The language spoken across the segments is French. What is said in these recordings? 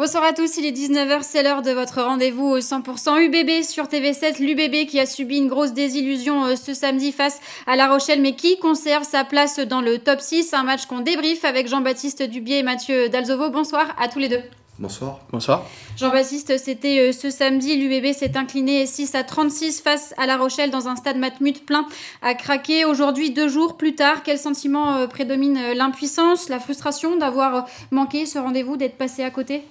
Bonsoir à tous, il est 19h, c'est l'heure de votre rendez-vous au 100% UBB sur TV7. L'UBB qui a subi une grosse désillusion ce samedi face à La Rochelle, mais qui conserve sa place dans le top 6. Un match qu'on débriefe avec Jean-Baptiste Dubié et Mathieu Dalzovo. Bonsoir à tous les deux. Bonsoir. Bonsoir. Jean-Baptiste, c'était ce samedi, l'UBB s'est incliné 6-36 face à La Rochelle dans un stade Matmut plein à craquer. Aujourd'hui, 2 jours plus tard, quel sentiment prédomine? L'impuissance, la frustration d'avoir manqué ce rendez-vous, d'être passé à côté?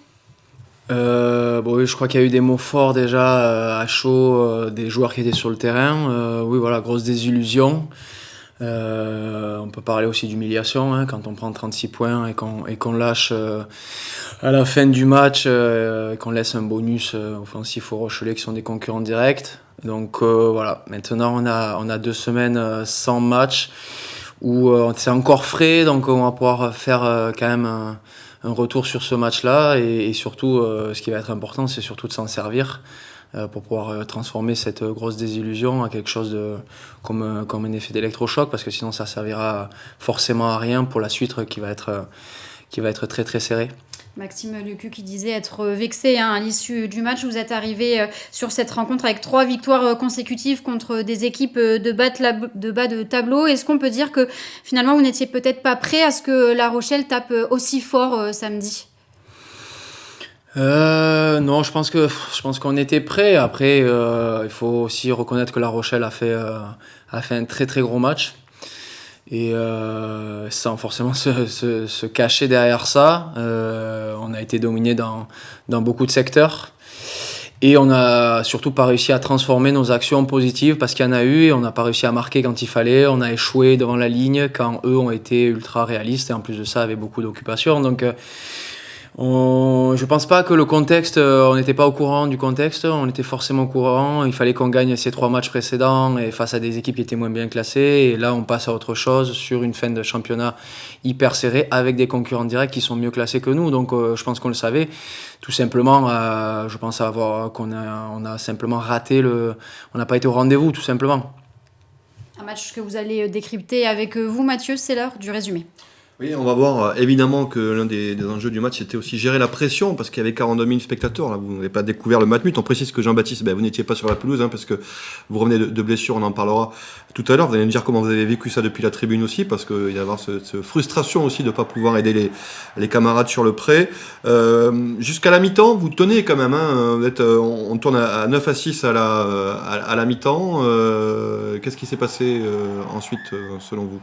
Oui, je crois qu'il y a eu des mots forts déjà à chaud des joueurs qui étaient sur le terrain. Oui, voilà, grosse désillusion. On peut parler aussi d'humiliation quand on prend 36 points et qu'on lâche à la fin du match et qu'on laisse un bonus offensif aux Rochelais qui sont des concurrents directs. Donc voilà, maintenant on a 2 semaines sans match où c'est encore frais, donc on va pouvoir faire quand même un retour sur ce match-là et surtout ce qui va être important, c'est surtout de s'en servir pour pouvoir transformer cette grosse désillusion à quelque chose comme un effet d'électrochoc, parce que sinon ça servira forcément à rien pour la suite qui va être très très serrée. Maxime Lucu qui disait être vexé à l'issue du match. Vous êtes arrivé sur cette rencontre avec 3 victoires consécutives contre des équipes de bas de tableau. Est-ce qu'on peut dire que finalement vous n'étiez peut-être pas prêt à ce que La Rochelle tape aussi fort samedi? Non, je pense qu'on était prêt. Après, il faut aussi reconnaître que La Rochelle a fait un très très gros match. Et sans forcément se cacher derrière ça, on a été dominé dans beaucoup de secteurs. Et on n'a surtout pas réussi à transformer nos actions positives parce qu'il y en a eu et on n'a pas réussi à marquer quand il fallait. On a échoué devant la ligne quand eux ont été ultra réalistes et en plus de ça avaient beaucoup d'occupation. Donc je pense pas que le contexte, on n'était pas au courant du contexte, on était forcément au courant. Il fallait qu'on gagne ces 3 matchs précédents et face à des équipes qui étaient moins bien classées. Et là, on passe à autre chose sur une fin de championnat hyper serrée avec des concurrents directs qui sont mieux classés que nous. Donc, je pense qu'on le savait. Tout simplement, je pense qu'on a simplement raté on n'a pas été au rendez-vous, tout simplement. Un match que vous allez décrypter avec vous, Mathieu, c'est l'heure du résumé. Oui, on va voir évidemment que l'un des enjeux du match c'était aussi gérer la pression parce qu'il y avait 42 000 spectateurs. Là, vous n'avez pas découvert le Matmut. On précise que Jean-Baptiste, vous n'étiez pas sur la pelouse parce que vous revenez de blessure, on en parlera tout à l'heure. Vous allez me dire comment vous avez vécu ça depuis la tribune aussi parce qu'il y a avoir cette frustration aussi de ne pas pouvoir aider les camarades sur le pré. Jusqu'à la mi-temps, vous tenez quand même. On tourne à 9-6 à la mi-temps. Qu'est-ce qui s'est passé ensuite selon vous?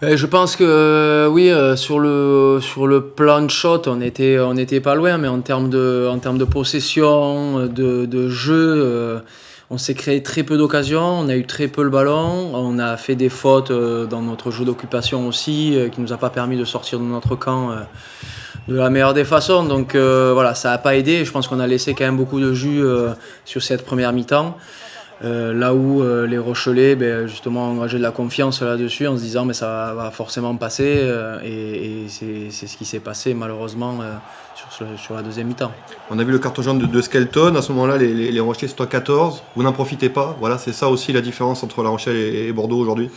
Je pense que oui, sur le plan de shot, on était pas loin, mais en termes de possession, de jeu, on s'est créé très peu d'occasions, on a eu très peu le ballon, on a fait des fautes dans notre jeu d'occupation aussi, qui nous a pas permis de sortir de notre camp de la meilleure des façons. Donc voilà, ça a pas aidé. Je pense qu'on a laissé quand même beaucoup de jus sur cette première mi-temps. Là où les Rochelais justement ont engagé de la confiance là-dessus en se disant mais ça va forcément passer et c'est ce qui s'est passé malheureusement sur la deuxième mi-temps. On a vu le carton jaune de Skelton, à ce moment-là les Rochelais sont à 14, vous n'en profitez pas, voilà, c'est ça aussi la différence entre La Rochelle et Bordeaux aujourd'hui.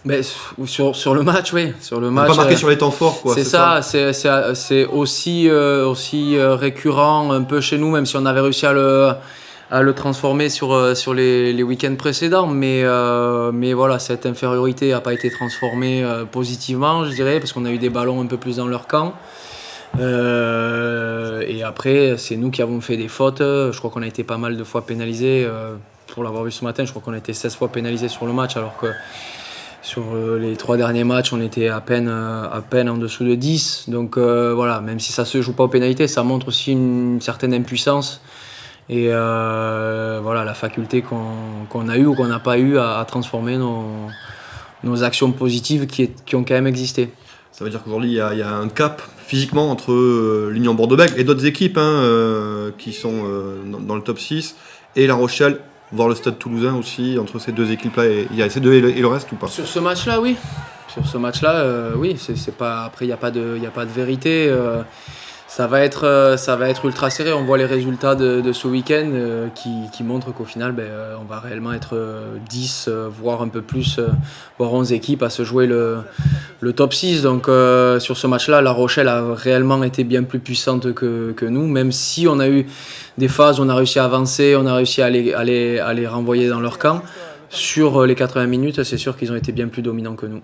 Mais sur le match, oui. Sur le match, pas marqué sur les temps forts, quoi. C'est ça. C'est aussi récurrent un peu chez nous, même si on avait réussi à le transformer sur les week-ends précédents. Mais voilà, cette infériorité n'a pas été transformée positivement, je dirais, parce qu'on a eu des ballons un peu plus dans leur camp. Et après, c'est nous qui avons fait des fautes. Je crois qu'on a été pas mal de fois pénalisés. Pour l'avoir vu ce matin, je crois qu'on a été 16 fois pénalisés sur le match, alors que sur les 3 derniers matchs, on était à peine en dessous de 10. Donc voilà, même si ça ne se joue pas aux pénalités, ça montre aussi une certaine impuissance. Et voilà, la faculté qu'on a eue ou qu'on n'a pas eue à transformer nos actions positives qui ont quand même existé. Ça veut dire qu'aujourd'hui, il y a un cap physiquement entre l'Union Bordeaux-Bègles et d'autres équipes qui sont dans le top 6 et La Rochelle, voire le Stade Toulousain aussi, entre ces 2 équipes-là. Il y a ces 2 et le reste ou pas? Sur ce match-là, oui. Sur ce match-là, oui. C'est pas, après, il n'y a pas de vérité. Ça va être ultra serré. On voit les résultats de ce week-end qui montrent qu'au final, on va réellement être 10, voire un peu plus, voire 11 équipes à se jouer le top 6. Donc sur ce match-là, La Rochelle a réellement été bien plus puissante que nous, même si on a eu des phases où on a réussi à avancer, on a réussi à les renvoyer dans leur camp. Sur les 80 minutes, c'est sûr qu'ils ont été bien plus dominants que nous.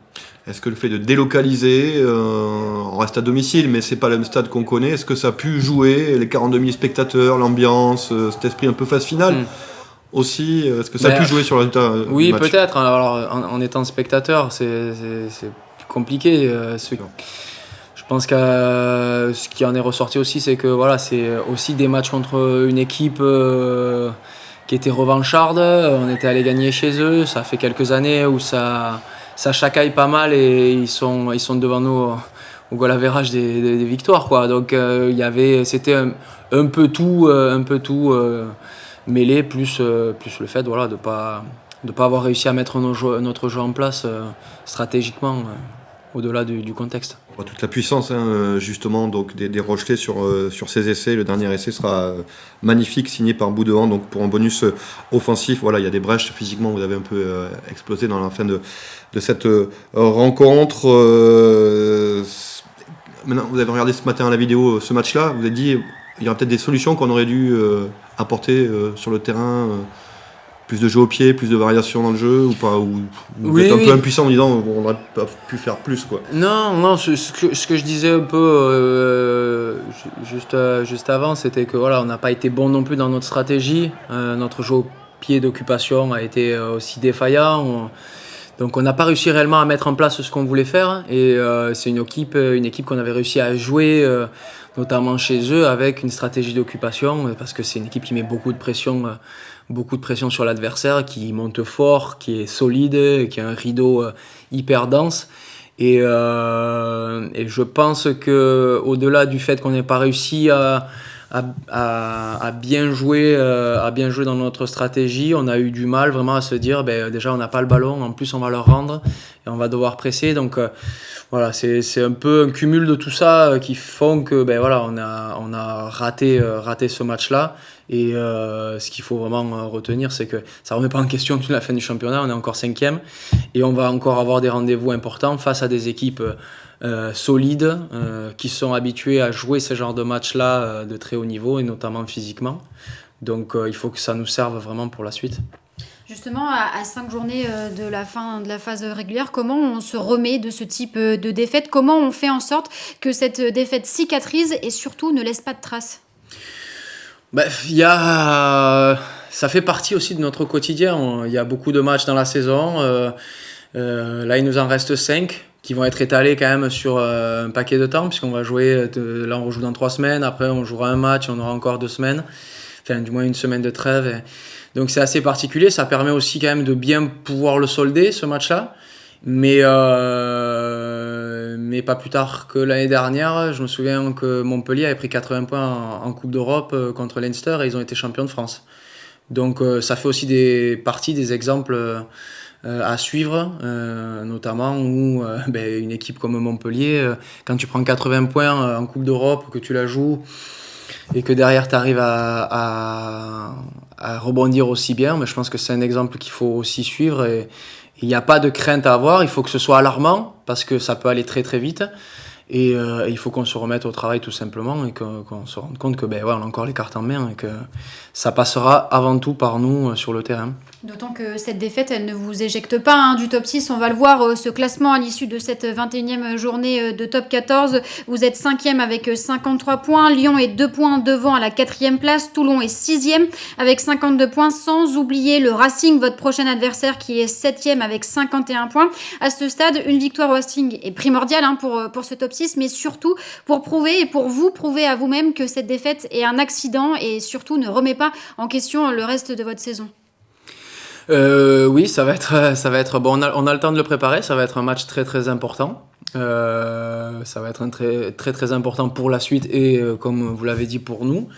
Est-ce que le fait de délocaliser, on reste à domicile, mais c'est pas le même stade qu'on connaît, est-ce que ça a pu jouer, les 42 000 spectateurs, l'ambiance, cet esprit un peu phase finale aussi, est-ce que ça a pu jouer sur le résultat oui, du match? peut-être. Alors, en étant spectateur, c'est compliqué. Je pense que ce qui en est ressorti aussi, c'est que voilà, c'est aussi des matchs contre une équipe qui était revancharde. On était allé gagner chez eux. Ça fait quelques années où ça chacaille pas mal et ils sont devant nous au goal average des victoires, quoi. Donc c'était un peu tout mêlé, plus le fait, voilà, de pas avoir réussi à mettre notre jeu en place stratégiquement au-delà du contexte. On voit toute la puissance, justement, donc des Rochelais sur ces essais. Le dernier essai sera magnifique, signé par Boudouan, donc pour un bonus offensif. Voilà, il y a des brèches physiquement, vous avez un peu explosé dans la fin de cette rencontre. Maintenant, vous avez regardé ce matin la vidéo, ce match-là, vous avez dit il y aura peut-être des solutions qu'on aurait dû apporter sur le terrain. Plus de jeu au pied, plus de variations dans le jeu, ou pas, ou vous êtes un peu impuissant en disant on aurait pas pu faire plus, quoi. Non, ce que je disais un peu juste avant, c'était que voilà, on n'a pas été bon non plus dans notre stratégie. Notre jeu au pied d'occupation a été aussi défaillant. Donc on n'a pas réussi réellement à mettre en place ce qu'on voulait faire. Et c'est une équipe qu'on avait réussi à jouer, notamment chez eux, avec une stratégie d'occupation, parce que c'est une équipe qui met beaucoup de pression sur l'adversaire, qui monte fort, qui est solide, qui a un rideau hyper dense. Et je pense que au-delà du fait qu'on n'ait pas réussi à bien jouer dans notre stratégie, on a eu du mal vraiment à se dire déjà on n'a pas le ballon, en plus on va leur rendre et on va devoir presser. Donc voilà, c'est un peu un cumul de tout ça qui font que voilà, on a raté ce match-là. Et ce qu'il faut vraiment retenir, c'est que ça ne remet pas en question toute la fin du championnat. On est encore 5e et on va encore avoir des rendez-vous importants face à des équipes solides qui sont habituées à jouer ce genre de matchs-là de très haut niveau et notamment physiquement. Donc il faut que ça nous serve vraiment pour la suite. Justement, à 5 journées de la fin de la phase régulière, comment on se remet de ce type de défaite? Comment on fait en sorte que cette défaite cicatrise et surtout ne laisse pas de traces? Ça fait partie aussi de notre quotidien. Il y a beaucoup de matchs dans la saison. Là, il nous en reste 5 qui vont être étalés quand même sur un paquet de temps, puisqu'on va jouer, là on joue dans 3 semaines, après on jouera un match, on aura encore 2 semaines, enfin du moins une semaine de trêve. Donc c'est assez particulier, ça permet aussi quand même de bien pouvoir le solder, ce match-là. Mais pas plus tard que l'année dernière, je me souviens que Montpellier avait pris 80 points en Coupe d'Europe contre Leinster et ils ont été champions de France. Donc ça fait aussi des exemples à suivre, notamment où une équipe comme Montpellier, quand tu prends 80 points en Coupe d'Europe, que tu la joues et que derrière tu arrives à rebondir aussi bien, mais je pense que c'est un exemple qu'il faut aussi suivre. Et il n'y a pas de crainte à avoir, il faut que ce soit alarmant parce que ça peut aller très très vite et il faut qu'on se remette au travail tout simplement et qu'on se rende compte que on a encore les cartes en main et que ça passera avant tout par nous sur le terrain. D'autant que cette défaite, elle ne vous éjecte pas du top 6. On va le voir, ce classement à l'issue de cette 21e journée de top 14. Vous êtes 5e avec 53 points. Lyon est 2 points devant à la 4e place. Toulon est 6e avec 52 points. Sans oublier le Racing, votre prochain adversaire, qui est 7e avec 51 points. À ce stade, une victoire au Racing est primordiale pour ce top 6, mais surtout pour prouver et pour vous prouver à vous-même que cette défaite est un accident et surtout ne remet pas en question le reste de votre saison. Oui, ça va être bon. On a le temps de le préparer. Ça va être un match très très important. Ça va être un très très très important pour la suite et comme vous l'avez dit pour nous.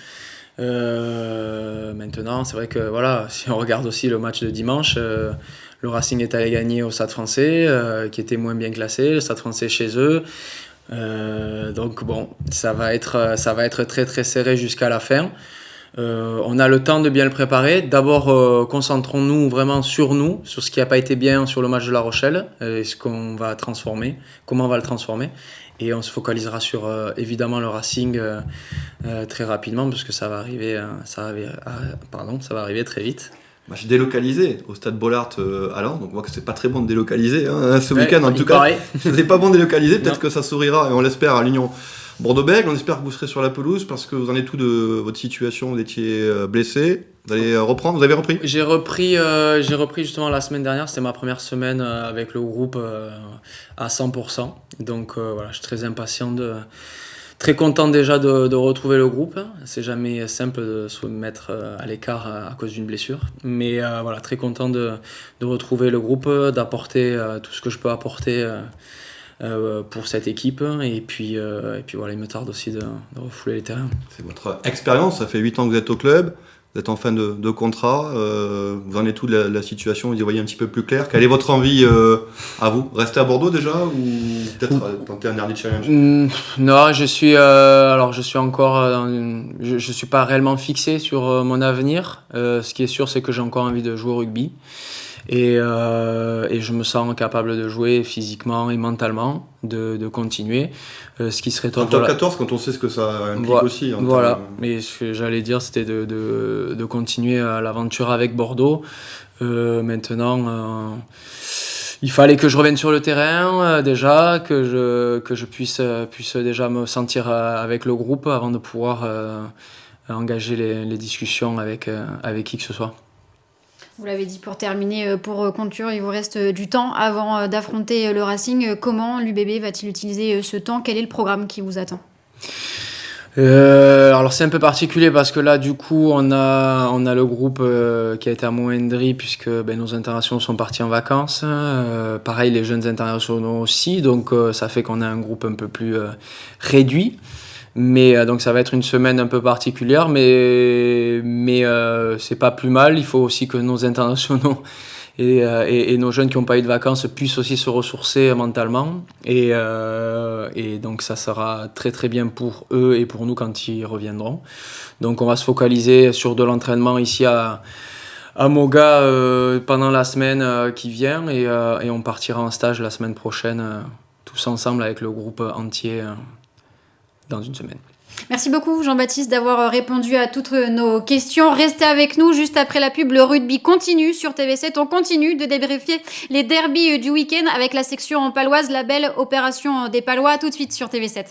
Maintenant, c'est vrai que voilà, si on regarde aussi le match de dimanche, le Racing est allé gagner au Stade Français, qui était moins bien classé. Le Stade Français chez eux. Donc bon, ça va être très très serré jusqu'à la fin. On a le temps de bien le préparer. D'abord, concentrons-nous vraiment sur nous, sur ce qui n'a pas été bien sur le match de La Rochelle, et ce qu'on va transformer, comment on va le transformer. Et on se focalisera sur évidemment le Racing très rapidement, parce que ça va arriver très vite. Match délocalisé au stade Bollaert à Lens, donc on voit que c'est pas très bon de délocaliser ce week-end. En tout cas, c'est pas bon de délocaliser. Peut-être que ça sourira, et on l'espère, à l'Union Bordeaux-Bègles. On espère que vous serez sur la pelouse, parce que vous en êtes tout de votre situation. Vous étiez blessé. Vous allez reprendre. Vous avez repris ? J'ai repris justement la semaine dernière. C'était ma première semaine avec le groupe à 100%. Donc voilà, je suis très impatient très content déjà de retrouver le groupe. C'est jamais simple de se mettre à l'écart à cause d'une blessure. Mais voilà, très content de retrouver le groupe, d'apporter tout ce que je peux apporter pour cette équipe. Et puis voilà, il me tarde aussi de refouler les terrains. C'est votre expérience. Ça fait 8 ans que vous êtes au club. Vous êtes en fin de contrat. Vous en êtes où de la situation ? Vous y voyez un petit peu plus clair. Quelle est votre envie à vous ? Rester à Bordeaux déjà, ou peut-être tenter un early challenge ? Non, je suis encore. Je suis pas réellement fixé sur mon avenir. Ce qui est sûr, c'est que j'ai encore envie de jouer au rugby. Et je me sens capable de jouer physiquement et mentalement, de continuer. Ce qui serait en top 14, quand on sait ce que ça implique aussi. Voilà, mais ce que j'allais dire, c'était de continuer l'aventure avec Bordeaux. Maintenant, il fallait que je revienne sur le terrain déjà, que je puisse déjà me sentir avec le groupe avant de pouvoir engager les discussions avec qui que ce soit. Vous l'avez dit, pour terminer, pour conclure, il vous reste du temps avant d'affronter le Racing. Comment l'UBB va-t-il utiliser ce temps ? Quel est le programme qui vous attend ? Alors c'est un peu particulier, parce que là du coup on a le groupe qui a été amoindri, puisque nos internationaux sont partis en vacances. Pareil, les jeunes internationaux aussi, donc ça fait qu'on a un groupe un peu plus réduit. Mais donc ça va être une semaine un peu particulière, mais c'est pas plus mal. Il faut aussi que nos internationaux et nos jeunes qui n'ont pas eu de vacances puissent aussi se ressourcer mentalement. Et donc ça sera très très bien pour eux et pour nous quand ils reviendront. Donc on va se focaliser sur de l'entraînement ici à Moga pendant la semaine qui vient, et on partira en stage la semaine prochaine tous ensemble avec le groupe entier dans une semaine. Merci beaucoup Jean-Baptiste d'avoir répondu à toutes nos questions. Restez avec nous juste après la pub. Le rugby continue sur TV7. On continue de débriefer les derbys du week-end avec la section paloise, la belle opération des Palois. Tout de suite sur TV7.